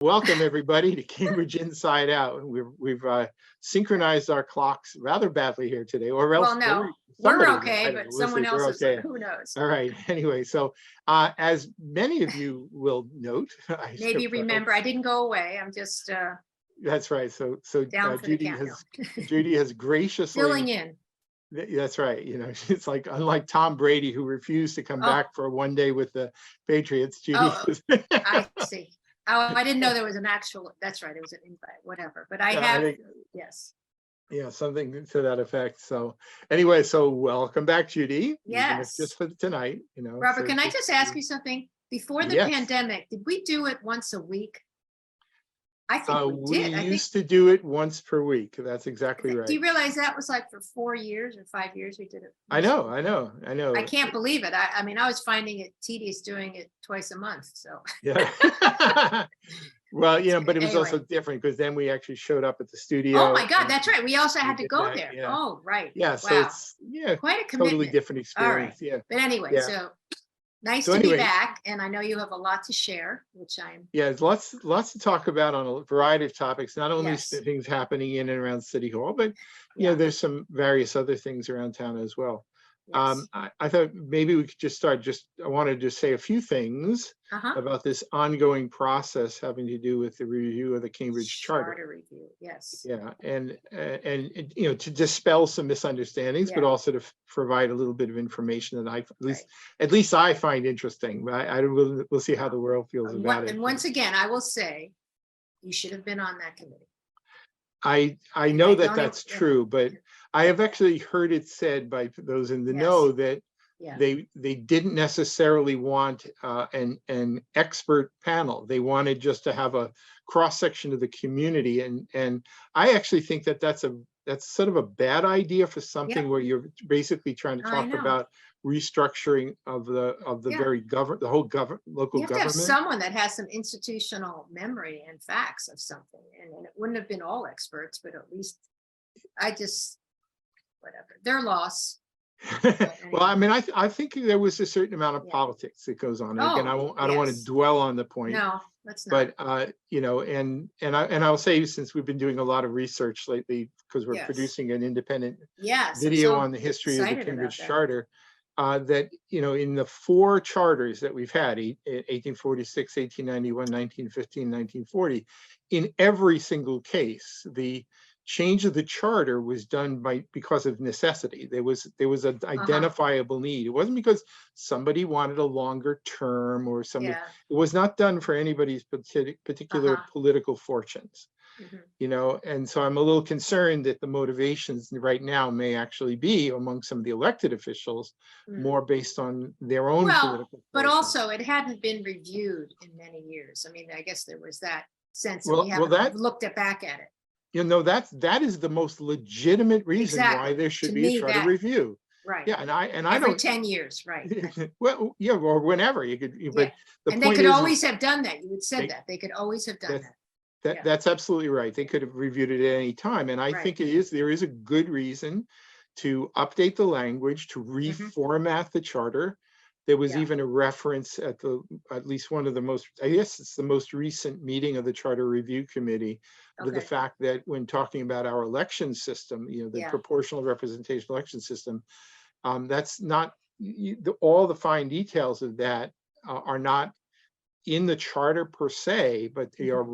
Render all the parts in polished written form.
Welcome everybody to Cambridge Inside Out. We've synchronized our clocks rather badly here today, or else Well, no, somebody we're will. I okay, don't know. but We'll see. someone else We're is, okay. who knows? All right. Anyway, so as many of you will note, Maybe remember, I didn't go away. I'm just that's right. So down for the count. Judy has graciously Filling in. That's right. You know, it's like unlike Tom Brady, who refused to come Oh, back for one day with the Patriots. Judy. oh, I see. Oh, I didn't know there was an actual. That's right. It was an invite, whatever. But I Yeah, have. I think, Yes. yeah, something to that effect. So anyway, so welcome back, Judy. Even if Yes. just for tonight, you know. Robert, So can I just ask you something? Before the yes. pandemic, did we do it once a week? I think we did. We used to do it once per week. That's exactly right. Do you realize that was like for 4 years or 5 years we did it? I know. I can't believe it. I mean, I was finding it tedious doing it twice a month. So Yeah. Well, you know, but it was anyway. also different because then we actually showed up at the studio. Oh my God, that's right. We also had to go that, there. yeah. Oh, right. Yeah. Wow. So it's Quite a commitment. totally different experience. All right. Yeah. But anyway, Yeah. so nice So to anyway, be back, and I know you have a lot to share, which I'm. Yeah, there's lots to talk about on a variety of topics, not only Yes. things happening in and around City Hall, but you know, there's some various other things around town as well. Yes. I thought maybe we could just start. I wanted to say a few things about this ongoing process having to do with the review of the Cambridge Charter. Charter review, yes. Yeah, and you know, to dispel some misunderstandings, but also to provide a little bit of information that at least I find interesting. But we'll see how the world feels about it. And once again, I will say, you should have been on that committee. I know that's true, but I have actually heard it said by those in the know that they didn't necessarily want an expert panel. They wanted just to have a cross section of the community, and I actually think that's sort of a bad idea for something where you're basically trying to talk about restructuring of the very local government. You have to have someone that has some institutional memory and facts of something, and it wouldn't have been all experts, but at least whatever, their loss. Well, I mean, I think there was a certain amount of politics that goes on. And again, I don't want to dwell on the point. No, let's not. But you know, and I'll say, since we've been doing a lot of research lately, because we're producing an independent video on the history of the Cambridge Charter, that, you know, in the 4 charters that we've had, 1846, 1891, 1915, 1940, in every single case, the change of the charter was done because of necessity. There was an identifiable need. It wasn't because somebody wanted a longer term or something. It was not done for anybody's particular political fortunes. You know, and so I'm a little concerned that the motivations right now may actually be among some of the elected officials more based on their own political but also it hadn't been reviewed in many years. I mean, I guess there was that sense that we haven't looked back at it. You know, that is the most legitimate reason why there should be a charter review. Right. Yeah, and I every 10 years, right? Well, yeah, or whenever you could. But and they could always have done that. You had said that they could always have done that. That's absolutely right. They could have reviewed it at any time, and I think there is a good reason to update the language, to reformat the charter. There was even a reference at least one of the most, I guess it's the most recent meeting of the Charter Review Committee, to the fact that when talking about our election system, you know, the proportional representation election system, that's not all the fine details of that are not in the charter per se, but they are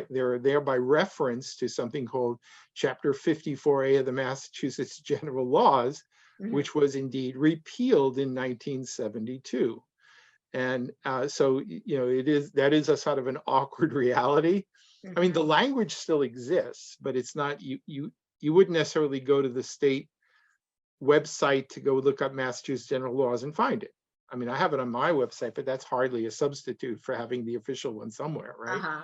they're there by reference to something called Chapter 54A of the Massachusetts General Laws, which was indeed repealed in 1972. And so, you know, that is a sort of an awkward reality. I mean, the language still exists, but it's not, you wouldn't necessarily go to the state website to go look up Massachusetts general laws and find it. I mean, I have it on my website, but that's hardly a substitute for having the official one somewhere, right?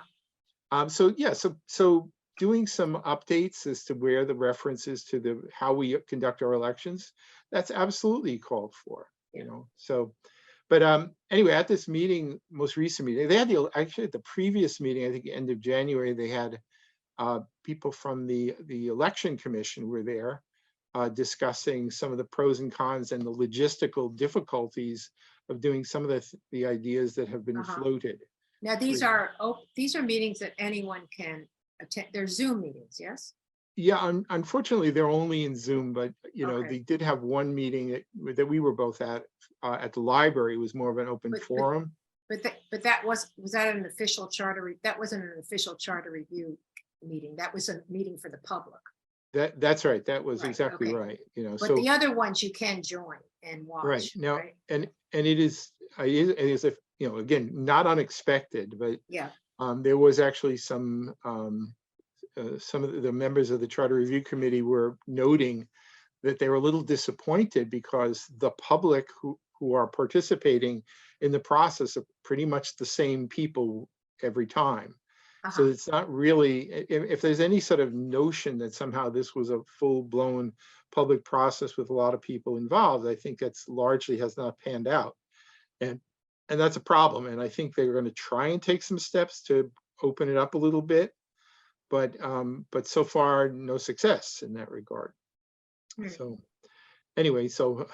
So doing some updates as to where the references to how we conduct our elections, that's absolutely called for, you know. So, but anyway, at this meeting, most recent meeting, they had actually at the previous meeting, I think end of January, they had people from the election commission were there discussing some of the pros and cons and the logistical difficulties of doing some of the ideas that have been floated. Now, these are meetings that anyone can attend. They're Zoom meetings, yes? Yeah, unfortunately, they're only in Zoom, but Okay. they did have one meeting that we were both at the library. It was more of an open But forum. that was that an official that wasn't an official charter review meeting. That was a meeting for the public. That's right. That was Right, exactly okay. right. But so the other ones you can join and right watch, now, right? and it is if again, not unexpected, but Yeah. there was actually some of the members of the Charter Review Committee were noting that they were a little disappointed because the public who are participating in the process are pretty much the same people every time. So Uh-huh. it's not really, if there's any sort of notion that somehow this was a full-blown public process with a lot of people involved, I think that's largely has not panned out. And that's a problem. And I think they're going to try and take some steps to open it up a little bit. But so far, no success in that regard. So anyway, so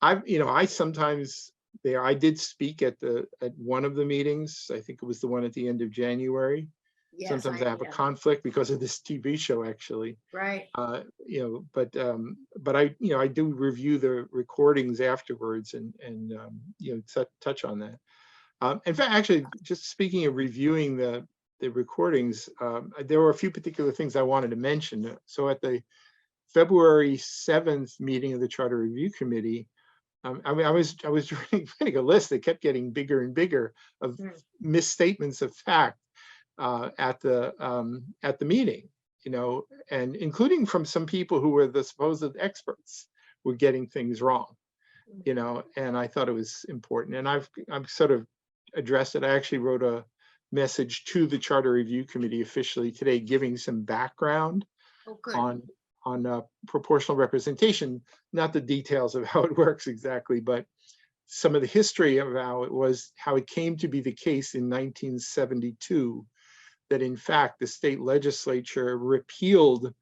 I sometimes I did speak at one of the meetings. I think it was the one at the end of January. Yes, Sometimes I have a conflict because of this TV show, actually. right. But I do review the recordings afterwards and touch on that. In fact, actually, just speaking of reviewing the recordings, there were a few particular things I wanted to mention. So at the February 7th meeting of the Charter Review Committee, I was writing a list that kept getting bigger and bigger of misstatements of fact at the meeting, and including from some people who were the supposed experts were getting things wrong, and I thought it was important. And I've sort of addressed it. I actually wrote a message to the Charter Review Committee officially today, giving some background on proportional representation, not the details of how it works exactly, but some of the history of how it came to be the case in 1972 that in fact the state legislature repealed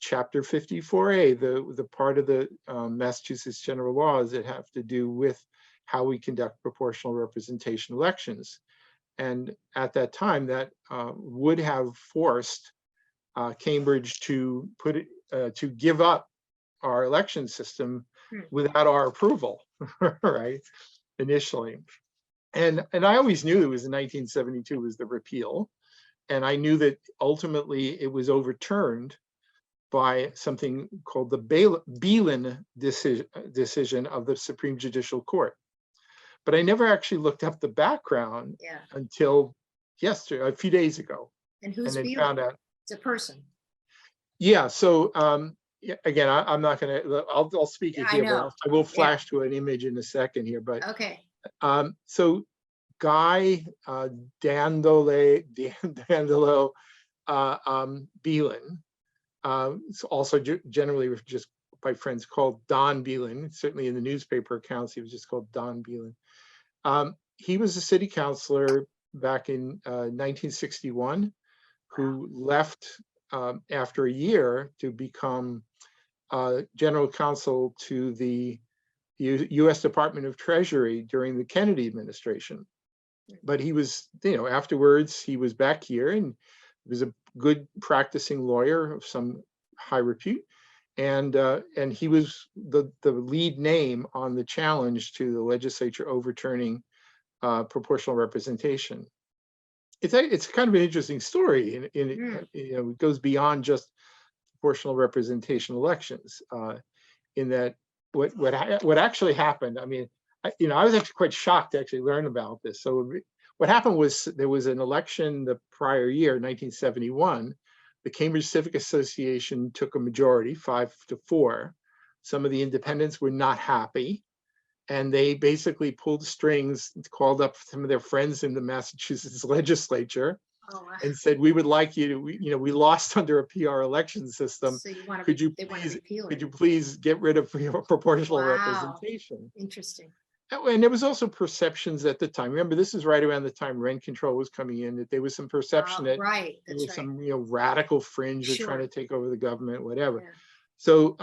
Chapter 54A, the part of the Massachusetts general laws that have to do with how we conduct proportional representation elections. And at that time, that would have forced Cambridge to to give up our election system without our approval, right? Initially, and I always knew it was in 1972 was the repeal, and I knew that ultimately it was overturned by something called the Belin decision of the Supreme Judicial Court. But I never actually looked up the background until yesterday, a few days ago. And who's Belin? Found out it's a person. Yeah. So again, I'm not going to. I'll speak it here, but I will flash to an image in a second here. But okay. So Guy Dandolo Belin, also generally just by friends called Don Belin. Certainly in the newspaper accounts, he was just called Don Belin. He was a city councilor back in 1961, who left after a year to become general counsel to the U.S. Department of Treasury during the Kennedy administration. But he was, afterwards he was back here, and he was a good practicing lawyer of some high repute, and he was the lead name on the challenge to the legislature overturning proportional representation. It's kind of an interesting story, and it goes beyond just proportional representation elections. In that, what actually happened. I mean, I was actually quite shocked to actually learn about this. So what happened was there was an election the prior year, 1971. The Cambridge Civic Association took a majority, 5-4. Some of the independents were not happy, and they basically pulled strings, called up some of their friends in the Massachusetts legislature, and said, "We would like you to, we lost under a PR election system. So could you please get rid of proportional representation?" Interesting. And there was also perceptions at the time. Remember, this is right around the time rent control was coming in, that there was some perception that there was some radical fringe or trying to take over the government, whatever. Yeah. So,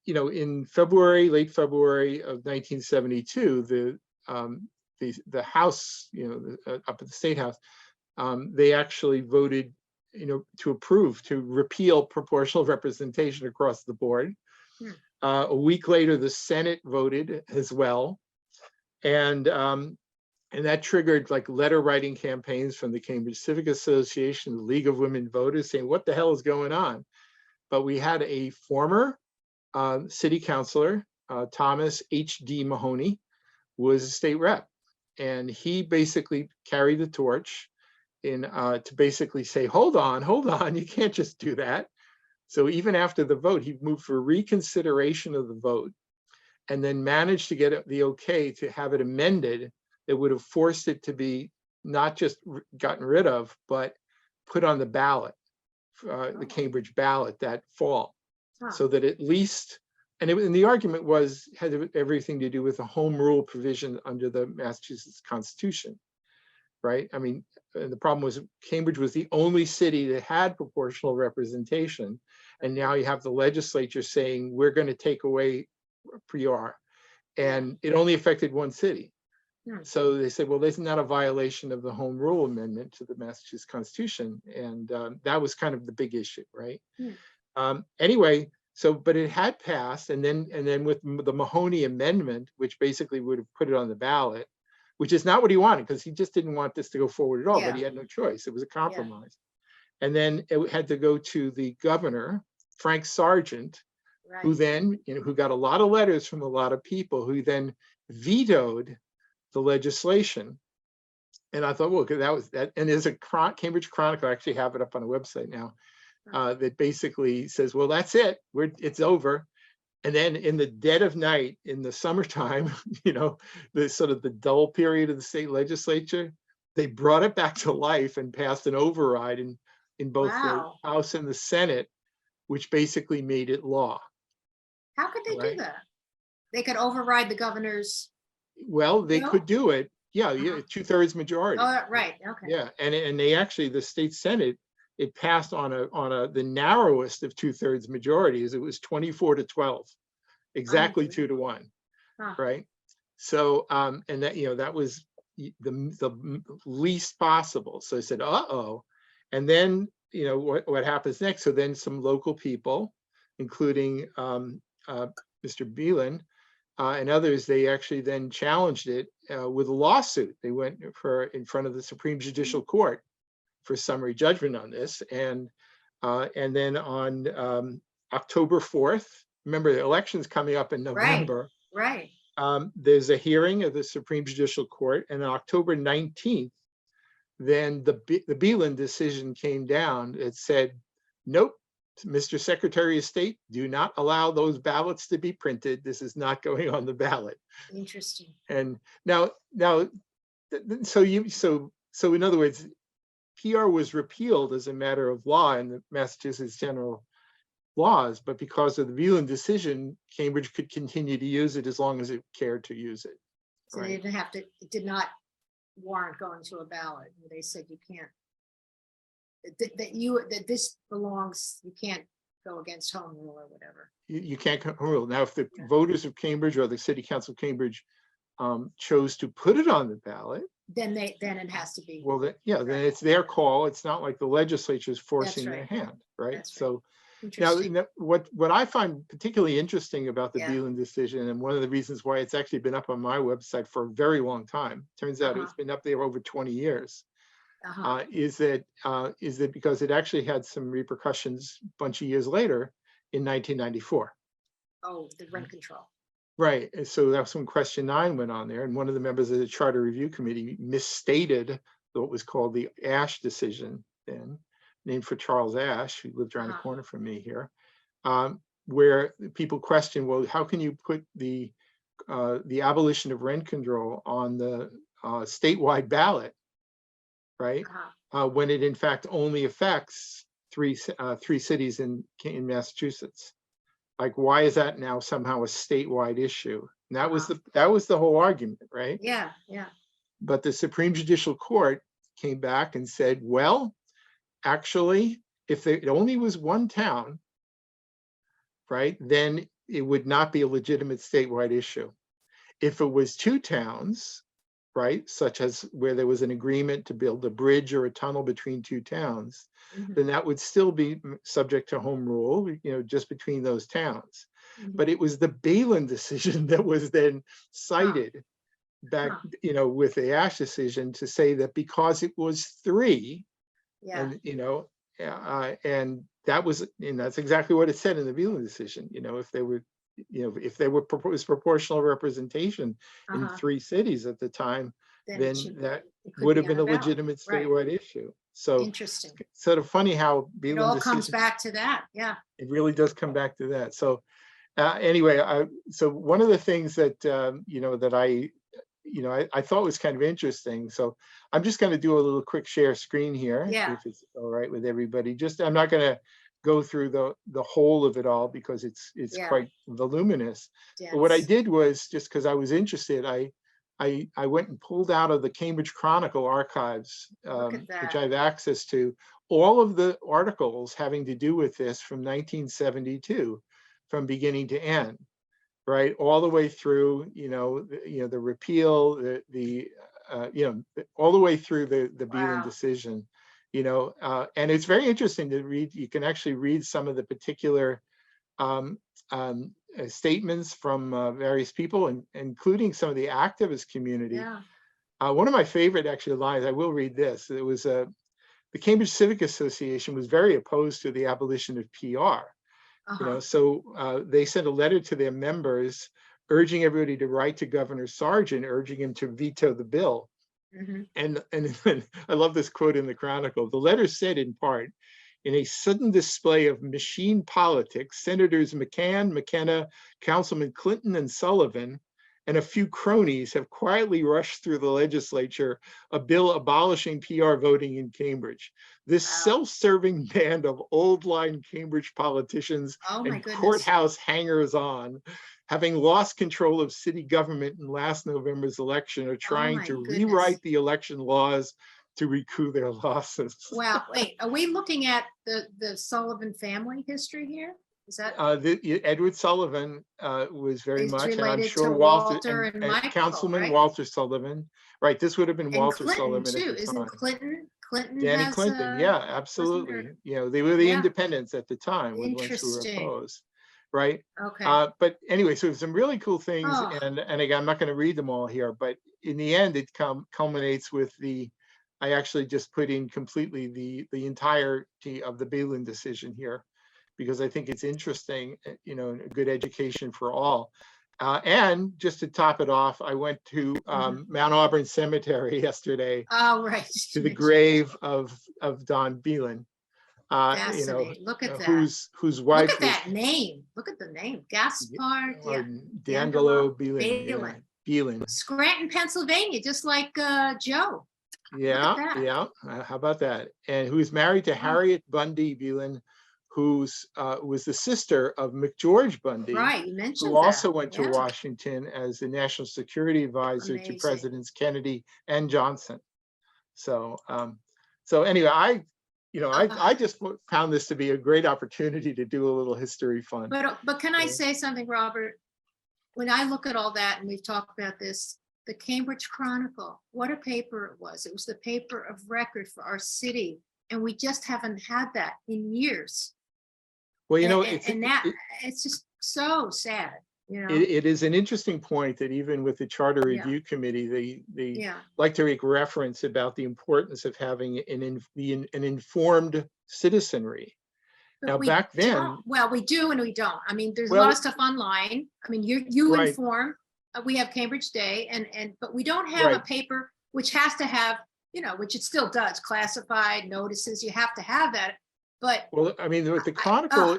in late February of 1972, the the House, up at the State House, they actually voted, to approve, to repeal proportional representation across the board. A week later, the Senate voted as well. And that triggered like letter writing campaigns from the Cambridge Civic Association, the League of Women Voters, saying, what the hell is going on? But we had a former city councilor, Thomas H.D. Mahoney, was a state rep. And he basically carried the torch to basically say, hold on, you can't just do that. So even after the vote, he moved for reconsideration of the vote, and then managed to get the okay to have it amended that would have forced it to be not just gotten rid of, but put on the ballot, the Cambridge ballot that fall. So that at least, and the argument had everything to do with the home rule provision under the Massachusetts Constitution, right? I mean, the problem was Cambridge was the only city that had proportional representation. And now you have the legislature saying, we're going to take away PR. And it only affected one city. So they said, well, there's not a violation of the Home Rule Amendment to the Massachusetts Constitution. And that was kind of the big issue, right? Anyway, but it had passed. And then with the Mahoney Amendment, which basically would have put it on the ballot, which is not what he wanted, because he just didn't want this to go forward at all, but he had no choice. It was a compromise. And then it had to go to the governor, Frank Sargent, who then, who got a lot of letters from a lot of people, who then vetoed the legislation. And I thought, well, that was that. And there's a Cambridge Chronicle, I actually have it up on a website now, that basically says, well, that's it, it's over. And then in the dead of night, in the summertime, the sort of the dull period of the state legislature, they brought it back to life and passed an override in both the House and the Senate, which basically made it law. How could they do that? They could override the governor's. Well, they could do it. Yeah, 2/3 majority. Oh, right. Okay. Yeah, and they actually, the state Senate, it passed on the narrowest of 2/3 majorities. It was 24-12, exactly 2-1, right? So and that that was the least possible. So I said, and then what happens next? So then some local people, including Mr. Beelan and others, they actually then challenged it with a lawsuit. They went in front of the Supreme Judicial Court for summary judgment on this, and then on October 4th, remember the election's coming up in November. Right. There's a hearing of the Supreme Judicial Court, and on October 19th, then the Beelan decision came down. It said, nope, Mr. Secretary of State, do not allow those ballots to be printed. This is not going on the ballot. Interesting. And now, so in other words, PR was repealed as a matter of law in the Massachusetts general laws, but because of the Beelan decision, Cambridge could continue to use it as long as it cared to use it. So they didn't have to, it did not warrant going to a ballot. They said you can't, that this belongs, you can't go against home rule or whatever. You can't home rule. Now, if the voters of Cambridge or the City Council of Cambridge chose to put it on the ballot, then it has to be. Well, then it's their call. It's not like the legislature is forcing their hand, right? That's so now, what I find particularly interesting about the Beelan decision, and one of the reasons why it's actually been up on my website for a very long time, turns out it's been up there over 20 years, is that because it actually had some repercussions a bunch of years later in 1994. Oh, the rent control. Right. And so that's when question 9 went on there. And one of the members of the Charter Review Committee misstated what was called the Ash decision, then named for Charles Ash, who lived around the corner from me here, where people question, well, how can you put the abolition of rent control on the statewide ballot, right? When it in fact only affects three cities in Massachusetts. Like, why is that now somehow a statewide issue? And that was the whole argument, right? Yeah. But the Supreme Judicial Court came back and said, well, actually, if it only was one town, right, then it would not be a legitimate statewide issue. If it was 2 towns, right, such as where there was an agreement to build a bridge or a tunnel between two towns, then that would still be subject to home rule, just between those towns. But it was the Balin decision that was then cited back, with the Ash decision to say that because it was three, and and that was, and that's exactly what it said in the Balin decision. If they were, if there were was proportional representation in three cities at the time, then that would have been a legitimate statewide issue. So interesting. It's sort of funny how it all comes back to that. Yeah, it really does come back to that. So anyway, so one of the things that that I thought was kind of interesting. So I'm just going to do a little quick share screen here, if it's all right with everybody. Just, I'm not going to go through the whole of it all because it's quite voluminous. But what I did was, just because I was interested, I went and pulled out of the Cambridge Chronicle archives, which I have access to, all of the articles having to do with this from 1972, from beginning to end. Right, all the way through, the repeal, all the way through the Balin decision, and it's very interesting to read. You can actually read some of the particular statements from various people, including some of the activist community. One of my favorite actually lines, I will read this. It was the Cambridge Civic Association was very opposed to the abolition of PR. So they sent a letter to their members urging everybody to write to Governor Sargent, urging him to veto the bill. And I love this quote in the Chronicle. The letter said, in part, in a sudden display of machine politics, Senators McCann, McKenna, Councilman Clinton, and Sullivan, and a few cronies have quietly rushed through the legislature a bill abolishing PR voting in Cambridge. This self-serving band of old-line Cambridge politicians and courthouse hangers-on, having lost control of city government in last November's election, are trying to rewrite the election laws to recoup their losses. Wow, wait, are we looking at the Sullivan family history here? Is that Edward Sullivan was very much, and I'm sure Walter and Michael, Councilman Walter Sullivan, right? This would have been and Walter Clinton Sullivan too. at the Isn't time. Clinton? Danny Clinton, yeah, absolutely. They were the independents at the time, with ones who were opposed, right? Okay. But anyway, so some really cool things, and again, I'm not going to read them all here, but in the end, it culminates with I actually just put in completely the entirety of the Balin decision here, because I think it's interesting, a good education for all. And just to top it off, I went to Mount Auburn Cemetery yesterday. Oh, right. To the grave of Don Balin. Look at that. Whose wife. Look at that name. Look at the name. Gaspard. D'Angelo Balin. Balin. Scranton, Pennsylvania, just like Joe. Yeah. How about that? And who's married to Harriet Bundy Balin, who's was the sister of McGeorge Bundy, right? You mentioned who also went to Washington as the national security advisor to Presidents Kennedy and Johnson. So, anyway, I just found this to be a great opportunity to do a little history fun. But can I say something, Robert? When I look at all that, and we've talked about this, the Cambridge Chronicle, what a paper it was. It was the paper of record for our city, and we just haven't had that in years. Well, it's just so sad. It is an interesting point that even with the Charter Review Committee, they like to make reference about the importance of having an informed citizenry. But now, back then, we do and we don't. I mean, there's a lot of stuff online. I mean, you inform. We have Cambridge Day, but we don't have a paper which has to have, which it still does, classified notices. You have to have that. But I mean, with the Chronicle,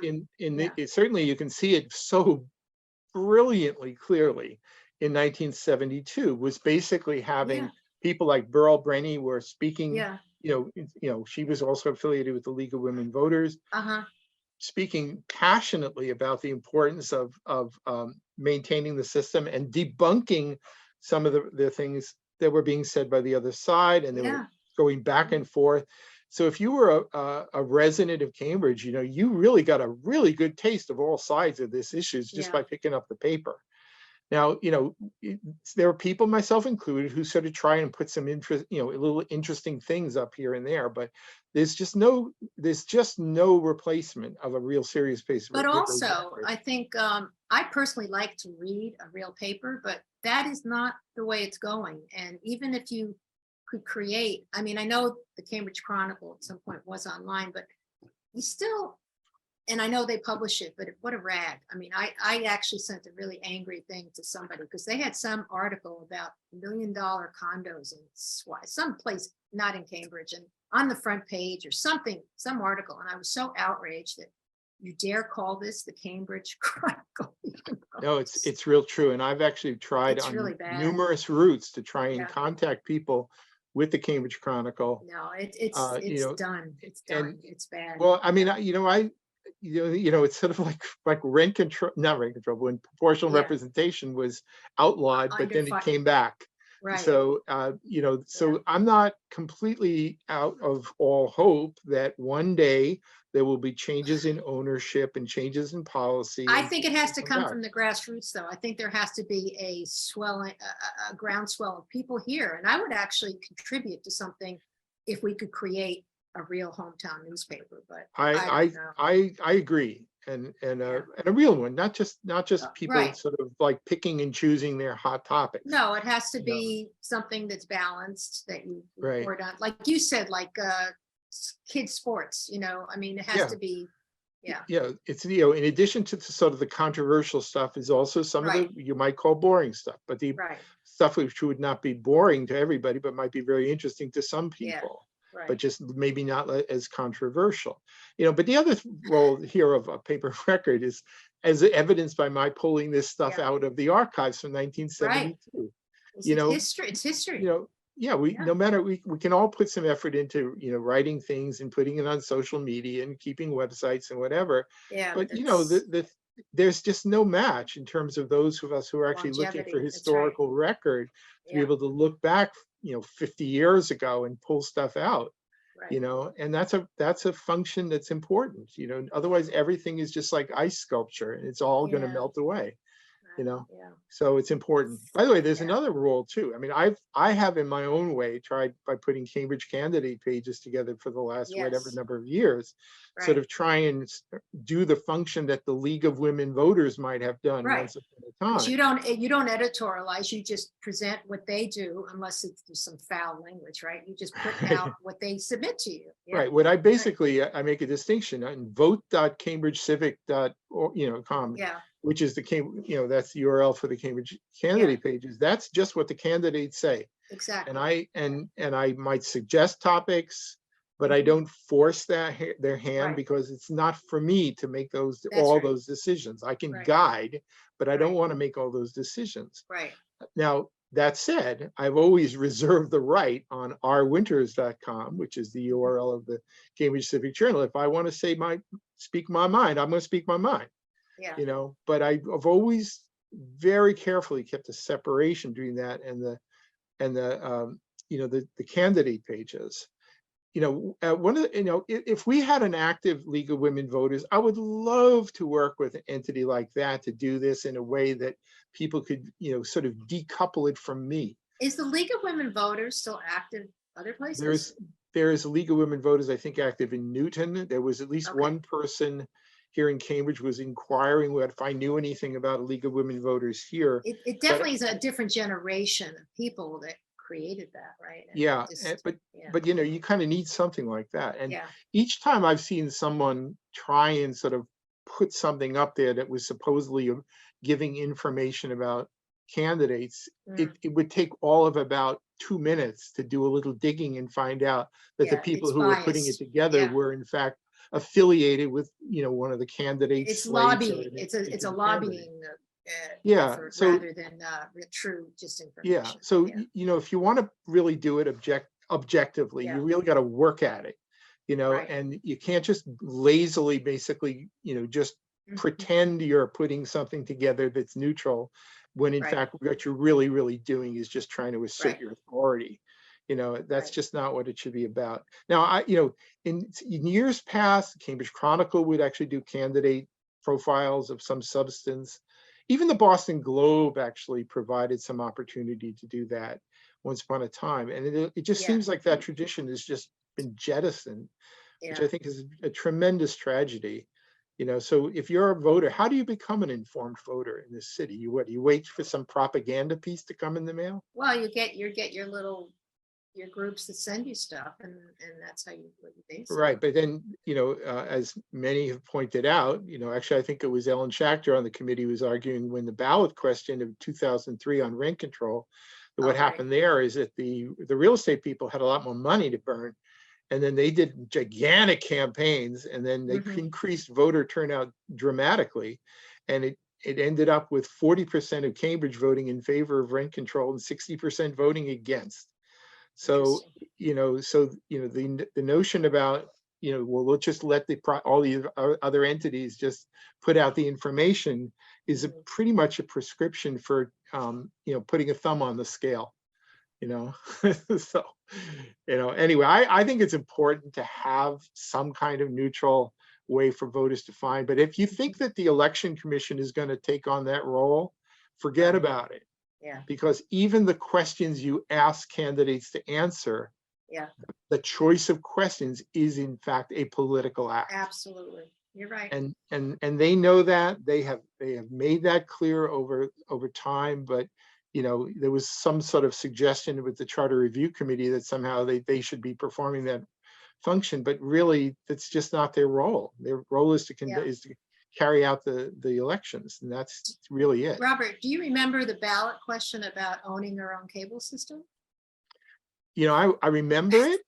certainly you can see it so brilliantly clearly in 1972, was basically having people like Burl Brenny were speaking. She was also affiliated with the League of Women Voters, speaking passionately about the importance of maintaining the system and debunking some of the things that were being said by the other side, and they were going back and forth. So if you were a resident of Cambridge, you really got a really good taste of all sides of this issue just by picking up the paper. Now, there are people, myself included, who sort of try and put some interest, little interesting things up here and there, but there's just no replacement of a real serious piece of But also, record. I think I personally like to read a real paper, but that is not the way it's going. And even if you could create, I mean, I know the Cambridge Chronicle at some point was online, but you still, and I know they publish it, but what a rag. I mean, I actually sent a really angry thing to somebody because they had some article about $1 million condos in some place not in Cambridge, and on the front page or something, some article. And I was so outraged that you dare call this the Cambridge Chronicle. No, it's real true. And I've actually tried It's on really bad. numerous routes to try and Yeah. contact people with the Cambridge Chronicle. No, it's done. It's done. and It's bad. Well, I mean, it's sort of like rent control, not rent control, when proportional Yeah. representation was outlawed, but Under then it fire. came back. Right. So, so I'm not completely out of all hope that one day there will be changes in ownership and changes in policy. I and think it has to come back. from the grassroots, though. I think there has to be a swelling, a groundswell of people here. And I would actually contribute to something if we could create a real hometown newspaper. But I don't know. I agree. And a real one, not just people Right. sort of like picking and choosing their hot topics. No, it has to be something that's balanced, that you report on, like you said, like kids sports. I mean, it has to be. Yeah. It's in addition to sort of the controversial stuff is also some of the you might call boring stuff, but the stuff which would not be boring to everybody, but might be very interesting to some people. But just maybe not as controversial, but the other role here of a paper record is, as evidenced by my pulling this stuff out of the archives from 1972. It's history. No matter, we can all put some effort into, writing things and putting it on social media and keeping websites and whatever. But there's just no match in terms of those of us who are actually looking for historical record to be able to look back 50 years ago and pull stuff out, and that's a function that's important, otherwise everything is just like ice sculpture and it's all going to melt away, so it's important. By the way, there's another role too. I mean, I have in my own way tried by putting Cambridge candidate pages together for the last whatever number of years, sort of try and do the function that the League of Women Voters might have done once upon a time. You don't editorialize, you just present what they do, unless it's some foul language, right? You just put out what they submit to you. Right. What I basically, I make a distinction on vote.cambridgecivic.com, which is that's the URL for the Cambridge candidate pages. That's just what the candidates say. Exactly. And I might suggest topics, but I don't force their hand because it's not for me to make those decisions. I can guide, but I don't want to make all those decisions. Right. Now, that said, I've always reserved the right on rwinters.com, which is the URL of the Cambridge Civic Journal. If I want to speak my mind, I'm going to speak my mind. But I've always very carefully kept a separation between that and the candidate pages. If we had an active League of Women Voters, I would love to work with an entity like that to do this in a way that people could, sort of decouple it from me. Is the League of Women Voters still active other places? There is a League of Women Voters, I think, active in Newton. There was at least one person here in Cambridge was inquiring if I knew anything about a League of Women Voters here. It definitely is a different generation of people that created that, right? But you kind of need something like that. And each time I've seen someone try and sort of put something up there that was supposedly giving information about candidates, it would take all of about 2 minutes to do a little digging and find out that the people who were putting it together were in fact affiliated with one of the candidates. It's lobbying. It's a lobbying effort rather than true just information. So if you want to really do it objectively, you really got to work at it, and you can't just lazily basically just pretend you're putting something together that's neutral when in fact what you're really doing is just trying to assert your authority. That's just not what it should be about. Now, in years past, Cambridge Chronicle would actually do candidate profiles of some substance. even the Boston Globe actually provided some opportunity to do that once upon a time. And it just seems like that tradition has just been jettisoned, which I think is a tremendous tragedy. So if you're a voter, how do you become an informed voter in this city? You wait for some propaganda piece to come in the mail? Well, you get your groups that send you stuff, and that's how you base it. Right, but then, as many have pointed out, actually, I think it was Ellen Schachter on the committee was arguing when the ballot question of 2003 on rent control, that what happened there is that the real estate people had a lot more money to burn. And then they did gigantic campaigns, and then they increased voter turnout dramatically. And it ended up with 40% of Cambridge voting in favor of rent control and 60% voting against. So, the notion about, well, let's just let all the other entities just put out the information is pretty much a prescription for, putting a thumb on the scale. So, anyway, I think it's important to have some kind of neutral way for voters to find. But if you think that the Election Commission is going to take on that role, forget about it. Yeah. Because even the questions you ask candidates to answer, the choice of questions is in fact a political act. Absolutely. You're right. And they know that. They have made that clear over time, but there was some sort of suggestion with the Charter Review Committee that somehow they should be performing that function, but really that's just not their role. Their role is to carry out the elections, and that's really it. Robert, do you remember the ballot question about owning your own cable system? I remember it.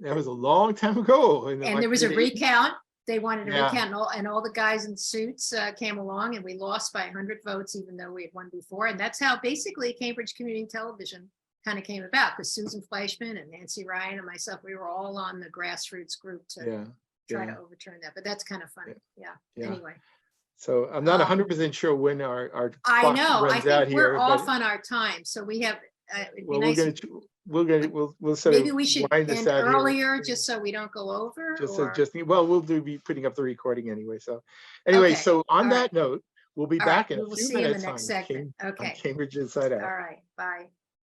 That was a long time ago. And there was a recount. They wanted a recount, and all the guys in suits came along, and we lost by 100 votes, even though we had won before. And that's how basically Cambridge Community Television kind of came about, because Susan Fleischman and Nancy Ryan and myself, we were all on the grassroots group to try to overturn that. But that's kind of funny. Yeah. Anyway. So I'm not 100% sure when our I know. I think we're here, off on our time, so we have. We'll sort maybe of we should wind this end out earlier here. just so we don't go over. We'll be putting up the recording anyway. So anyway, so on that note, we'll be back in a few minutes on Cambridge Inside Out. All right, bye.